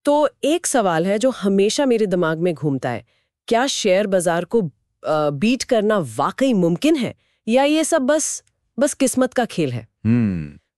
तो एक सवाल है जो हमेशा मेरे दिमाग में घूमता है, क्या शेयर बाजार को बीट करना वाकई मुमकिन है या ये सब बस किस्मत का खेल है?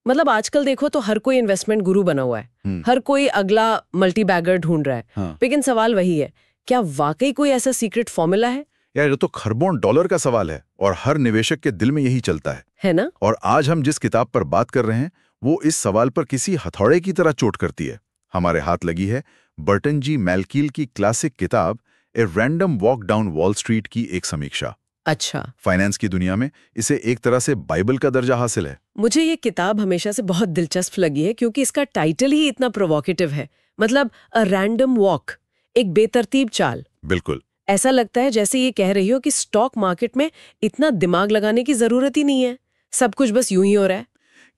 मतलब आजकल देखो तो हर कोई इन्वेस्टमेंट गुरु बना हुआ है, हर कोई अगला मल्टी बैगर ढूंढ रहा है। हाँ। लेकिन सवाल वही है, क्या वाकई कोई ऐसा सीक्रेट फॉर्मूला है? यार ये तो खरबों डॉलर का सवाल है और हर निवेशक के दिल में यही चलता है ना? और आज हम जिस किताब पर बात कर रहे हैं वो इस सवाल पर किसी हथौड़े की तरह चोट करती है। हमारे हाथ लगी है बर्टन जी मैलकील की क्लासिक किताब a random walk down wall street की एक समीक्षा। अच्छा। फाइनेंस की दुनिया में इसे एक तरह से बाइबल का दर्जा हासिल है। मुझे ये किताब हमेशा से बहुत दिलचस्प लगी है क्योंकि इसका टाइटल ही इतना प्रोवोकेटिव है। मतलब अ रैंडम वॉक, एक बेतरतीब चाल। बिल्कुल। ऐसा लगता है जैसे ये कह रही हो कि स्टॉक मार्केट में इतना दिमाग लगाने की जरूरत ही नहीं है, सब कुछ बस यूं ही हो रहा है।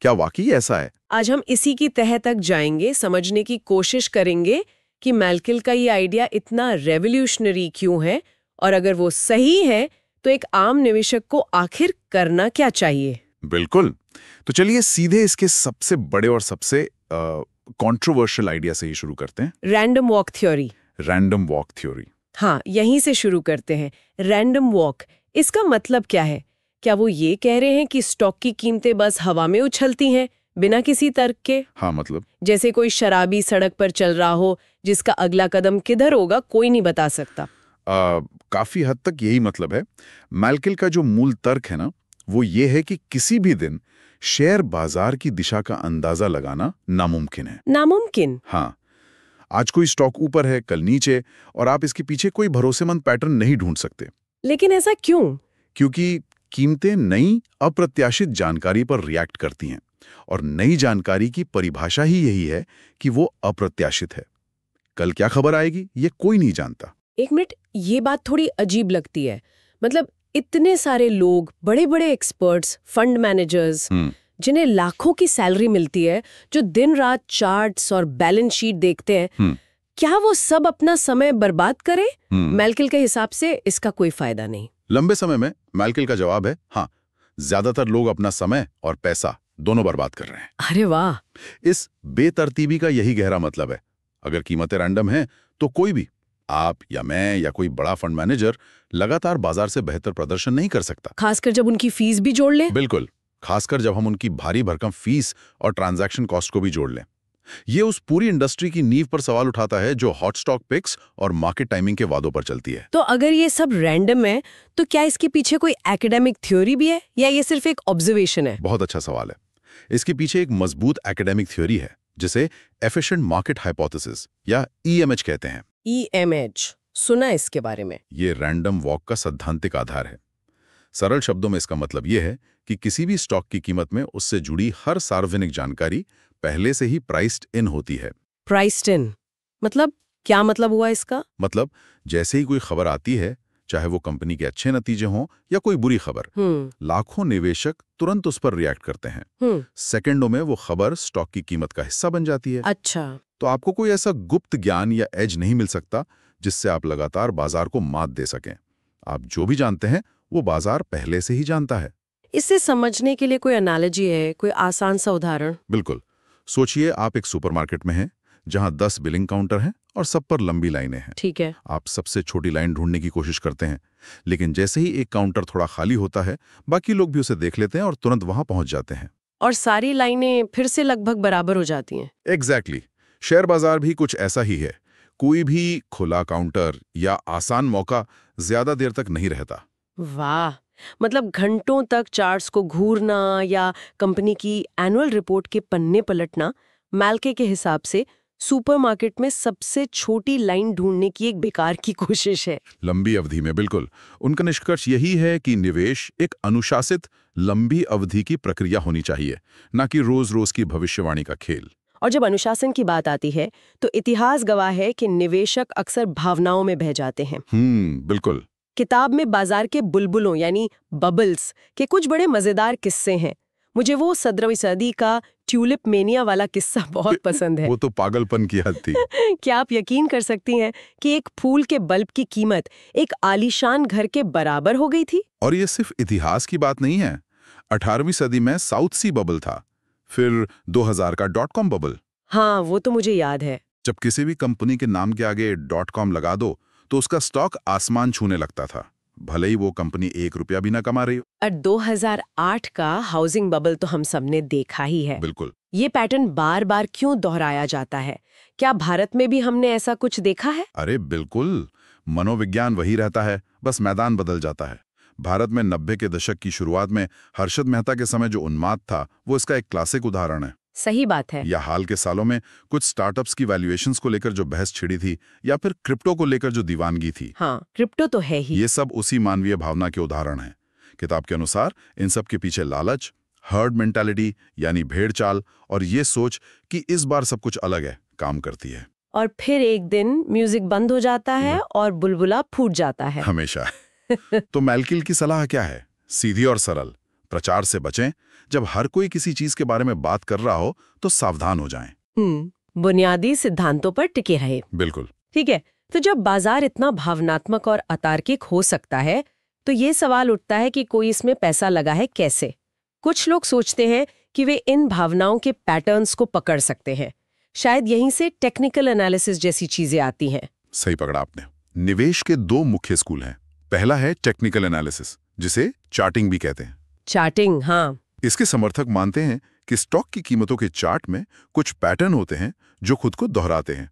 क्या वाकई ऐसा है? आज हम इसी की तह तक जाएंगे, समझने की कोशिश करेंगे कि मैलकिल का ये आइडिया इतना रेवोल्यूशनरी क्यों है और अगर वो सही है तो एक आम निवेशक को आखिर करना क्या चाहिए। बिल्कुल। तो चलिए सीधे इसके सबसे बड़े और सबसे कंट्रोवर्शियल आइडिया से ही शुरू करते हैं। Random walk theory. Random walk theory. हाँ, यहीं से शुरू करते हैं। रैंडम वॉक, इसका मतलब क्या है? क्या वो ये कह रहे हैं कि स्टॉक की कीमतें बस हवा में उछलती हैं बिना किसी तर्क के? हाँ, मतलब जैसे कोई शराबी सड़क पर चल रहा हो जिसका अगला कदम किधर होगा कोई नहीं बता सकता। काफी हद तक यही मतलब है। मैलकिल का जो मूल तर्क है ना, वो ये है कि किसी भी दिन शेयर बाजार की दिशा का अंदाजा लगाना नामुमकिन है। नामुमकिन? हाँ। आज कोई स्टॉक ऊपर है, कल नीचे, और आप इसके पीछे कोई भरोसेमंद पैटर्न नहीं ढूंढ सकते। लेकिन ऐसा क्यों? क्योंकि कीमतें नई अप्रत्याशित जानकारी पर रिएक्ट करती हैं और नई जानकारी की परिभाषा ही यही है कि वो अप्रत्याशित है। कल क्या खबर आएगी ये कोई नहीं जानता। एक मिनट, ये बात थोड़ी अजीब लगती है। मतलब इतने सारे लोग, बड़े बड़े एक्सपर्ट्स, फंड मैनेजर्स, जिन्हें लाखों की सैलरी मिलती है, जो दिन रात चार्ट्स और बैलेंस शीट देखते हैं, क्या वो सब अपना समय बर्बाद करें? मैलकिल के हिसाब से इसका कोई फायदा नहीं। लंबे समय में मैलकिल का जवाब है हाँ, ज्यादातर लोग अपना समय और पैसा दोनों बर्बाद कर रहे हैं। अरे वाह! इस बेतरतीबी का यही गहरा मतलब है। अगर कीमतें रैंडम हैं तो कोई भी, आप या मैं या कोई बड़ा फंड मैनेजर, लगातार बाजार से बेहतर प्रदर्शन नहीं कर सकता। खासकर जब उनकी फीस भी जोड़ लें। बिल्कुल, खासकर जब हम उनकी भारी भरकम फीस और ट्रांजैक्शन कॉस्ट को भी जोड़ लें। ये उस पूरी इंडस्ट्री की नींव पर सवाल उठाता है जो हॉट स्टॉक पिक्स और मार्केट टाइमिंग के वादों पर चलती है। तो अगर ये सब रैंडम है तो क्या इसके पीछे कोई एकेडमिक थ्योरी भी है या ये सिर्फ एक ऑब्जर्वेशन है? बहुत अच्छा सवाल है। इसके पीछे एक मजबूत एकेडमिक थ्योरी है जिसे एफिशिएंट मार्केट हाइपोथेसिस या ईएमएच कहते हैं। ईएमएच सुना इसके बारे में। ये रैंडम वॉक का सैद्धांतिक आधार है। सरल शब्दों में इसका मतलब यह है कि किसी भी स्टॉक की कीमत में उससे जुड़ी हर सार्वजनिक जानकारी पहले से ही प्राइस्ड इन होती है। प्राइस्ड इन मतलब क्या मतलब हुआ इसका? मतलब जैसे ही कोई खबर आती है, चाहे वो कंपनी के अच्छे नतीजे हों या कोई बुरी खबर, लाखों निवेशक तुरंत उस पर रिएक्ट करते हैं। सेकंडों में वो खबर स्टॉक की कीमत का हिस्सा बन जाती है। अच्छा। तो आपको कोई ऐसा गुप्त ज्ञान या एज नहीं मिल सकता जिससे आप लगातार बाजार को मात दे सकें। आप जो भी जानते हैं वो बाजार पहले से ही जानता है। इसे समझने के लिए कोई एनालॉजी है, कोई आसान सा उदाहरण? बिल्कुल। सोचिए आप एक सुपरमार्केट में हैं जहां 10 बिलिंग काउंटर हैं और सब पर लंबी लाइनें हैं। ठीक है। आप सबसे छोटी लाइन ढूंढने की कोशिश करते हैं, लेकिन जैसे ही एक काउंटर थोड़ा खाली होता है, बाकी लोग भी उसे देख लेते हैं और तुरंत वहां पहुंच जाते हैं। और सारी लाइनें फिर से लगभग बराबर हो जाती हैं। एग्जैक्टली। शेयर बाजार भी कुछ ऐसा ही है। कोई भी खुला काउंटर या आसान मौका ज्यादा देर तक नहीं रहता। वाह! मतलब घंटों तक चार्ट्स को घूरना या कंपनी की एनुअल रिपोर्ट के पन्ने पलटना मैलके के हिसाब से सुपरमार्केट में सबसे छोटी लाइन ढूंढने की एक बेकार की कोशिश है। लंबी अवधि में बिल्कुल। उनका निष्कर्ष यही है कि निवेश एक अनुशासित लंबी अवधि की प्रक्रिया होनी चाहिए, न कि रोज-रोज की भविष्यवाणी का खेल। और जब अनुशासन की बात आती है तो इतिहास गवाह है कि निवेशक अक्सर भावनाओं में बह जाते हैं। बिल्कुल। किताब में बाजार के बुलबुलों यानी बबल्स के कुछ बड़े मजेदार किस्से हैं। मुझे वो 17वीं सदी का ट्यूलिप मेनिया वाला किस्सा बहुत पसंद है। वो तो पागलपन की हद थी। क्या आप यकीन कर सकती हैं कि एक फूल के बल्ब की कीमत एक आलीशान घर के बराबर हो गई थी? और ये सिर्फ इतिहास की बात नहीं है। 18वीं सदी में साउथ सी बबल था, फिर 2000 का .com बबल। हाँ, वो तो मुझे याद है। जब किसी भी कंपनी के नाम के आगे .com लगा दो तो उसका स्टॉक आसमान छूने लगता था, भले ही वो कंपनी 1 रुपया भी ना कमा रही हो। और 2008 का हाउसिंग बबल तो हम सबने देखा ही है। बिल्कुल। ये पैटर्न बार बार क्यों दोहराया जाता है? क्या भारत में भी हमने ऐसा कुछ देखा है? अरे बिल्कुल, मनोविज्ञान वही रहता है, बस मैदान बदल जाता है। भारत में 90 के दशक की शुरुआत में हर्षद मेहता के समय जो उन्माद था, वो इसका एक क्लासिक उदाहरण है। सही बात है। या हाल के सालों में कुछ स्टार्टअप्स की वैल्यूएशंस को लेकर जो बहस छिड़ी थी, या फिर क्रिप्टो को लेकर जो दीवानगी थी। हाँ, क्रिप्टो तो है ही। ये सब उसी मानवीय भावना के उदाहरण हैं। किताब के अनुसार इन सब के पीछे लालच, हर्ड मेंटालिटी यानी भेड़ चाल, और ये सोच कि इस बार सब कुछ अलग है, काम करती है। और फिर एक दिन म्यूजिक बंद हो जाता है और बुलबुला फूट जाता है। हमेशा। तो मैलकिल की सलाह क्या है? सीधी और सरल, प्रचार से बचें। जब हर कोई किसी चीज के बारे में बात कर रहा हो तो सावधान हो जाएं। बुनियादी सिद्धांतों पर टिके रहे। बिल्कुल। ठीक है, तो जब बाजार इतना भावनात्मक और अतार्किक हो सकता है तो ये सवाल उठता है कि कोई इसमें पैसा लगा है कैसे? कुछ लोग सोचते हैं कि वे इन भावनाओं के पैटर्न्स को पकड़ सकते हैं। शायद यहीं से टेक्निकल एनालिसिस जैसी चीजें आती हैं। सही पकड़ा आपने। निवेश के 2 मुख्य स्कूल हैं। पहला है टेक्निकल एनालिसिस, जिसे चार्टिंग भी कहते हैं। चार्टिंग, हाँ। इसके समर्थक मानते हैं कि स्टॉक की कीमतों के चार्ट में कुछ पैटर्न होते हैं जो खुद को दोहराते हैं।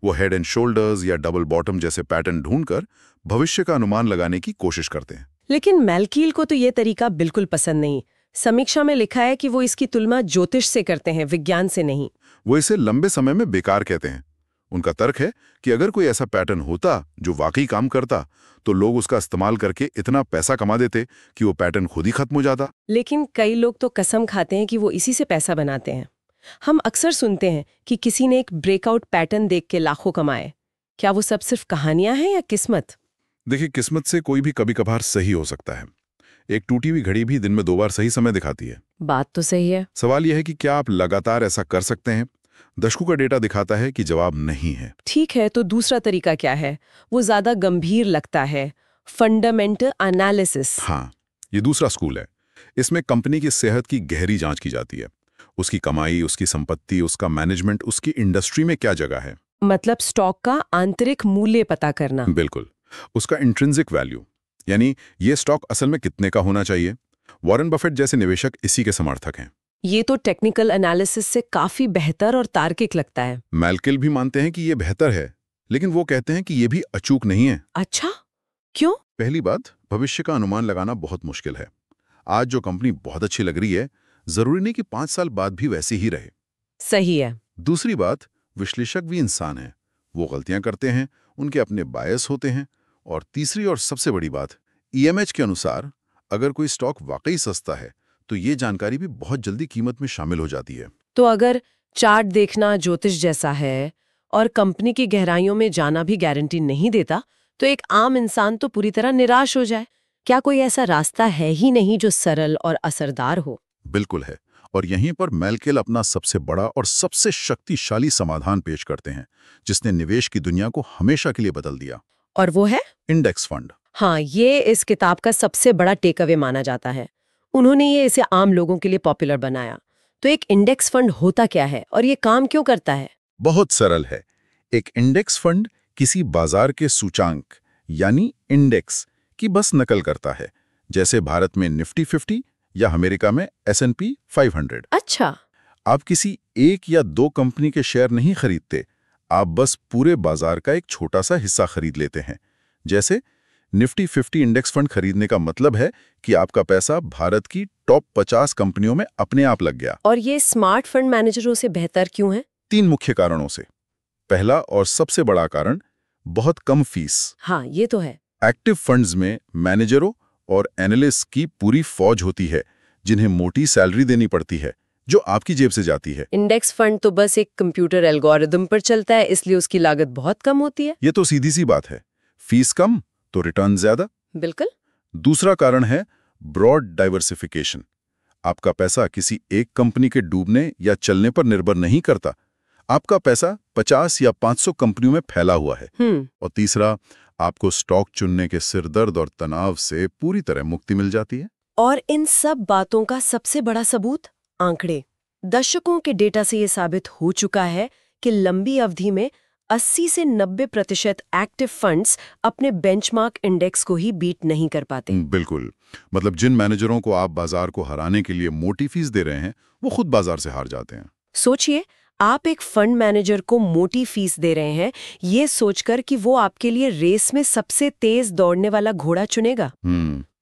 वो हेड एंड शोल्डर्स या डबल बॉटम जैसे पैटर्न ढूंढकर भविष्य का अनुमान लगाने की कोशिश करते हैं। लेकिन मैलकील को तो ये तरीका बिल्कुल पसंद नहीं। समीक्षा में लिखा है कि वो इसकी तुलना ज्योतिष से करते हैं, विज्ञान से नहीं। वो इसे लंबे समय में बेकार कहते हैं। उनका तर्क है कि अगर कोई ऐसा पैटर्न होता जो वाकई काम करता तो लोग उसका इस्तेमाल करके इतना पैसा कमा देते कि वो पैटर्न खुद ही खत्म हो जाता। लेकिन कई लोग तो कसम खाते हैं कि वो इसी से पैसा बनाते हैं। हम अक्सर सुनते हैं कि किसी ने एक ब्रेकआउट पैटर्न देख के लाखों कमाए। क्या वो सब सिर्फ कहानियां हैं या किस्मत? देखिए, किस्मत से कोई भी कभी कभार सही हो सकता है। एक टूटी हुई घड़ी भी दिन में 2 बार सही समय दिखाती है। बात तो सही है। सवाल यह है कि क्या आप लगातार ऐसा कर सकते हैं? दशकों का डेटा दिखाता है कि जवाब नहीं है। ठीक है, तो दूसरा तरीका क्या है? वो ज्यादा गंभीर लगता है, फंडामेंटल एनालिसिस। हाँ, ये दूसरा स्कूल है। इसमें कंपनी की सेहत की गहरी जांच की जाती है। उसकी कमाई, उसकी संपत्ति, उसका मैनेजमेंट, उसकी इंडस्ट्री में क्या जगह है। मतलब स्टॉक का आंतरिक मूल्य पता करना। बिल्कुल। उसका इंट्रिंसिक वैल्यू, यानी ये स्टॉक असल में कितने का होना चाहिए। वॉरेन बफेट जैसे निवेशक इसी के समर्थक हैं। ये तो टेक्निकल एनालिसिस से काफी बेहतर और तार्किक लगता है। मैलकिल भी मानते हैं कि ये बेहतर है, लेकिन वो कहते हैं कि ये भी अचूक नहीं है। अच्छा, क्यों? पहली बात, भविष्य का अनुमान लगाना बहुत मुश्किल है। आज जो कंपनी बहुत अच्छी लग रही है, जरूरी नहीं कि 5 साल बाद भी वैसी ही रहे। सही है। दूसरी बात, विश्लेषक भी इंसान हैं, वो गलतियां करते हैं, उनके अपने बायस होते हैं। और तीसरी और सबसे बड़ी बात, EMH के अनुसार अगर कोई स्टॉक वाकई सस्ता है तो ये जानकारी भी बहुत जल्दी कीमत में शामिल हो जाती है। तो अगर चार्ट देखना ज्योतिष जैसा है और कंपनी की गहराइयों में जाना भी गारंटी नहीं देता, तो एक आम इंसान तो पूरी तरह निराश हो जाए। क्या कोई ऐसा रास्ता है ही नहीं जो सरल और असरदार हो? बिल्कुल है। और यहीं पर मैलकिल अपना सबसे बड़ा और सबसे शक्तिशाली समाधान पेश करते हैं, जिसने निवेश की दुनिया को हमेशा के लिए बदल दिया। और वो है इंडेक्स फंड। हाँ, ये इस किताब का सबसे बड़ा टेक अवे माना जाता है। उन्होंने ये इसे आम लोगों के लिए पॉपुलर बनाया। तो एक इंडेक्स फंड होता क्या है और ये काम क्यों करता है? बहुत सरल है। एक इंडेक्स फंड किसी बाजार के सूचांक यानी इंडेक्स की बस नकल करता है, जैसे भारत में निफ्टी 50 या अमेरिका में S&P 500। अच्छा। आप किसी एक या 2 कंपनी के शेयर नहीं खरीदते, आप बस पूरे बाजार का एक छोटा सा हिस्सा खरीद लेते हैं। जैसे निफ्टी 50 इंडेक्स फंड खरीदने का मतलब है कि आपका पैसा भारत की टॉप 50 कंपनियों में अपने आप लग गया। और ये स्मार्ट फंड मैनेजरों से बेहतर क्यों है? 3 मुख्य कारणों से। पहला और सबसे बड़ा कारण, बहुत कम फीस। हाँ, ये तो है। एक्टिव फंड्स में मैनेजरों और एनालिस्ट की पूरी फौज होती है, जिन्हें मोटी सैलरी देनी पड़ती है, जो आपकी जेब से जाती है। इंडेक्स फंड तो बस एक कंप्यूटर एल्गोरिदम पर चलता है, इसलिए उसकी लागत बहुत कम होती है। ये तो सीधी सी बात है। फीस कम तो रिटर्न ज्यादा। बिल्कुल। दूसरा कारण है ब्रॉड डाइवर्सिफिकेशन। आपका पैसा किसी एक कंपनी के डूबने या चलने पर निर्भर नहीं करता। आपका पैसा 50 या 500 कंपनियों में फैला हुआ है। और तीसरा, आपको स्टॉक चुनने के सिरदर्द और तनाव से पूरी तरह मुक्ति मिल जाती है। और इन सब बातों का सबसे बड़ा सबूत आंकड़े। दशकों के डेटा से ये साबित हो चुका है कि लंबी अवधि में 80 से 90% एक्टिव फंड्स अपने बेंचमार्क इंडेक्स को ही बीट नहीं कर पाते। बिल्कुल। मतलब जिन मैनेजरों को आप बाजार को हराने के लिए मोटी फीस दे रहे हैं, वो खुद बाजार से हार जाते हैं। सोचिए, आप एक फंड मैनेजर को मोटी फीस दे रहे हैं, ये सोचकर कि वो आपके लिए रेस में सबसे तेज दौड़ने वाला घोड़ा चुनेगा।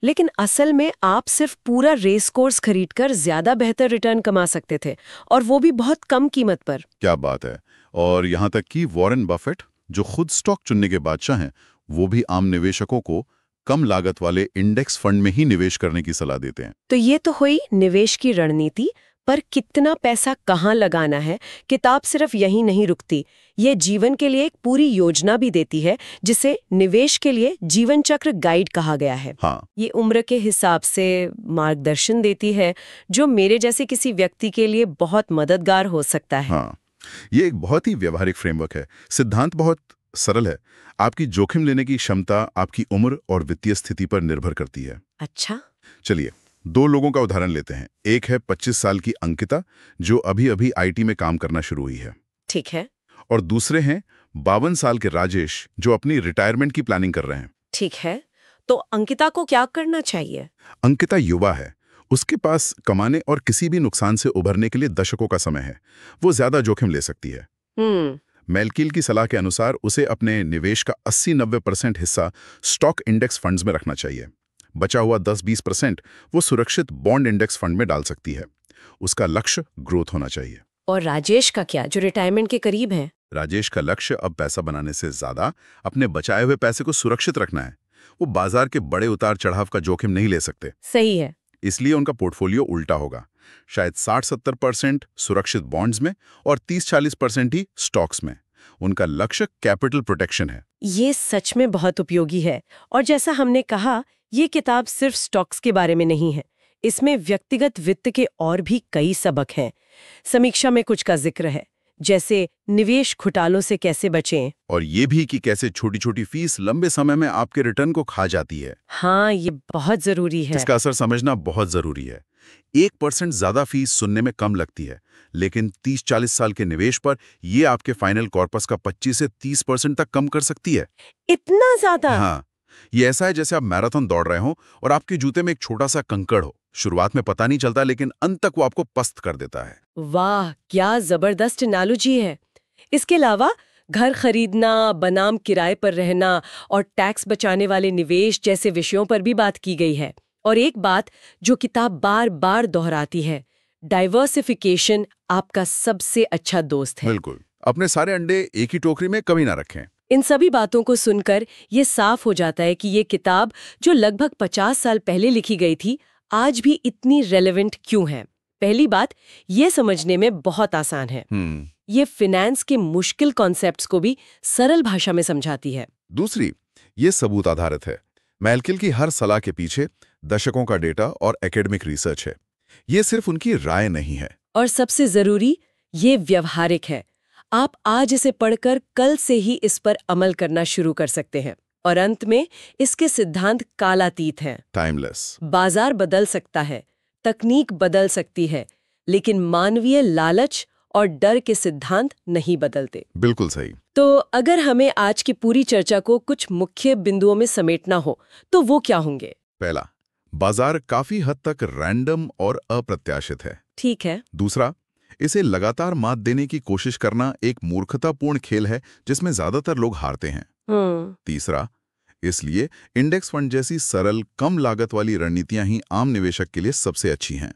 लेकिन असल में आप सिर्फ पूरा रेस कोर्स खरीदकर ज्यादा बेहतर रिटर्न कमा सकते थे, और वो भी बहुत कम कीमत पर। क्या बात है। और यहाँ तक कि वॉरेन बफेट, जो खुद स्टॉक चुनने के बादशाह हैं, वो भी आम निवेशकों को कम लागत वाले इंडेक्स फंड में ही निवेश करने की सलाह देते हैं। तो ये तो हुई निवेश की रणनीति, पर कितना पैसा कहाँ लगाना है, किताब सिर्फ यही नहीं रुकती। ये जीवन के लिए एक पूरी योजना भी देती है, जिसे निवेश के लिए जीवन चक्र गाइड कहा गया है। हाँ। ये उम्र के हिसाब से मार्गदर्शन देती है, जो मेरे जैसे किसी व्यक्ति के लिए बहुत मददगार हो सकता है। हाँ, ये एक बहुत ही व्यवहारिक फ्रेमवर्क है। सिद्धांत बहुत सरल है। आपकी जोखिम लेने की क्षमता आपकी उम्र और वित्तीय स्थिति पर निर्भर करती है। अच्छा, चलिए 2 लोगों का उदाहरण लेते हैं। एक है 25 साल की अंकिता, जो अभी-अभी आईटी में काम करना शुरू हुई है। ठीक है। और दूसरे हैं 52 साल के राजेश, जो अपनी रिटायरमेंट की प्लानिंग कर रहे हैं। ठीक है, तो अंकिता को क्या करना चाहिए? अंकिता युवा है, उसके पास कमाने और किसी भी नुकसान से उभरने के लिए दशकों का समय है। वो ज्यादा जोखिम ले सकती है। मैलकील की सलाह के अनुसार उसे अपने निवेश का 80-90% हिस्सा स्टॉक इंडेक्स फंड्स में रखना चाहिए। बचा हुआ 10-20% वो सुरक्षित बॉन्ड इंडेक्स फंड में डाल सकती है। उसका लक्ष्य ग्रोथ होना चाहिए। और राजेश का क्या, जो रिटायरमेंट के करीब है? राजेश का लक्ष्य अब पैसा बनाने से ज्यादा अपने बचाए हुए पैसे को सुरक्षित रखना है। वो बाजार के बड़े उतार चढ़ाव का जोखिम नहीं ले सकते। सही है। इसलिए उनका पोर्टफोलियो उल्टा होगा, शायद 60-70% सुरक्षित बॉन्ड्स में और 30-40% ही स्टॉक्स में। उनका लक्ष्य कैपिटल प्रोटेक्शन है। ये सच में बहुत उपयोगी है। और जैसा हमने कहा, ये किताब सिर्फ स्टॉक्स के बारे में नहीं है। इसमें व्यक्तिगत वित्त के और भी कई सबक हैं। समीक्षा में कुछ का जिक्र है, जैसे निवेश घोटालों से कैसे बचें, और ये भी कि कैसे छोटी छोटी फीस लंबे समय में आपके रिटर्न को खा जाती है। हाँ, ये बहुत जरूरी है। इसका असर समझना बहुत जरूरी है। 1% ज्यादा फीस सुनने में कम लगती है, लेकिन 30-40 साल के निवेश पर ये आपके फाइनल कॉर्पस का 25 से 30% तक कम कर सकती है। इतना ज्यादा? हाँ, ये ऐसा है जैसे आप मैराथन दौड़ रहे हो और आपके जूते में एक छोटा सा कंकड़ हो। शुरुआत में पता नहीं चलता, लेकिन अंत तक वो आपको पस्त कर देता है। वाह, क्या जबरदस्त एनालॉजी है। इसके अलावा घर खरीदना, बनाम किराए पर रहना और टैक्स बचाने वाले निवेश जैसे विषयों पर भी बात की गई है। और एक बात जो किताब बार बार दोहराती है, डाइवर्सिफिकेशन आपका सबसे अच्छा दोस्त है। बिल्कुल, अपने सारे अंडे एक ही टोकरी में कभी ना रखें। इन सभी बातों को सुनकर ये साफ हो जाता है कि ये किताब, जो लगभग 50 साल पहले लिखी गई थी, आज भी इतनी रेलेवेंट क्यों है। पहली बात, ये समझने में बहुत आसान है। ये फिनेंस के मुश्किल कॉन्सेप्ट्स को भी सरल भाषा में समझाती है। दूसरी, ये सबूत आधारित है। मैलकिल की हर सलाह के पीछे दशकों का डेटा और एकेडमिक रिसर्च है। ये सिर्फ उनकी राय नहीं है। और सबसे जरूरी, ये व्यवहारिक है। आप आज इसे पढ़कर कल से ही इस पर अमल करना शुरू कर सकते हैं। और अंत में इसके सिद्धांत कालातीत हैं। टाइमलेस। बाजार बदल सकता है, तकनीक बदल सकती है, लेकिन मानवीय लालच और डर के सिद्धांत नहीं बदलते। बिल्कुल सही। तो अगर हमें आज की पूरी चर्चा को कुछ मुख्य बिंदुओं में समेटना हो, तो वो क्या होंगे? पहला, बाजार काफी हद तक रैंडम और अप्रत्याशित है। ठीक है। दूसरा, इसे लगातार मात देने की कोशिश करना एक मूर्खतापूर्ण खेल है जिसमें ज्यादातर लोग हारते हैं। तीसरा, इसलिए इंडेक्स फंड जैसी सरल, कम लागत वाली रणनीतियां ही आम निवेशक के लिए सबसे अच्छी हैं।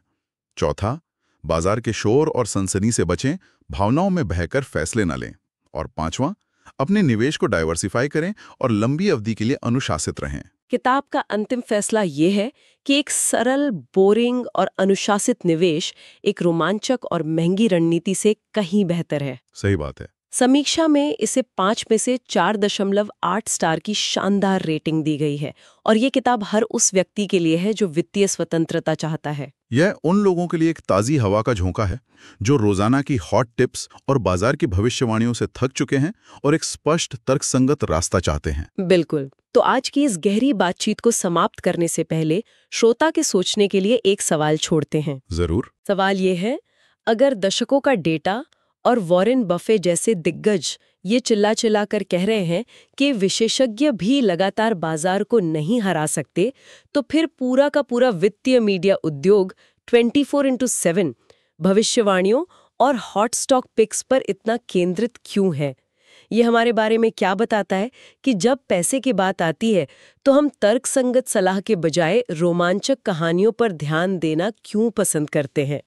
चौथा, बाजार के शोर और सनसनी से बचें, भावनाओं में बहकर फैसले न लें। और पांचवां, अपने निवेश को डाइवर्सिफाई करें और लंबी अवधि के लिए अनुशासित रहें। किताब का अंतिम फैसला ये है कि एक सरल, बोरिंग और अनुशासित निवेश एक रोमांचक और महंगी रणनीति से कहीं बेहतर है। सही बात है। समीक्षा में इसे 5 में से 4.8 स्टार की शानदार रेटिंग दी गई है। और ये किताब हर उस व्यक्ति के लिए है जो वित्तीय स्वतंत्रता चाहता है। यह उन लोगों के लिए एक ताज़ी हवा का झोंका है जो रोजाना की हॉट टिप्स और बाजार की भविष्यवाणियों से थक चुके हैं और एक स्पष्ट, तर्कसंगत रास्ता चाहते हैं। बिल्कुल। तो आज की इस गहरी बातचीत को समाप्त करने से पहले श्रोता के सोचने के लिए एक सवाल छोड़ते हैं। जरूर। सवाल ये है, अगर दशकों का डेटा और वॉरेन बफे जैसे दिग्गज ये चिल्ला चिल्ला कर कह रहे हैं कि विशेषज्ञ भी लगातार बाजार को नहीं हरा सकते, तो फिर पूरा का पूरा वित्तीय मीडिया उद्योग 24/7 भविष्यवाणियों और हॉट स्टॉक पिक्स पर इतना केंद्रित क्यों है? ये हमारे बारे में क्या बताता है कि जब पैसे की बात आती है तो हम तर्कसंगत सलाह के बजाय रोमांचक कहानियों पर ध्यान देना क्यों पसंद करते हैं?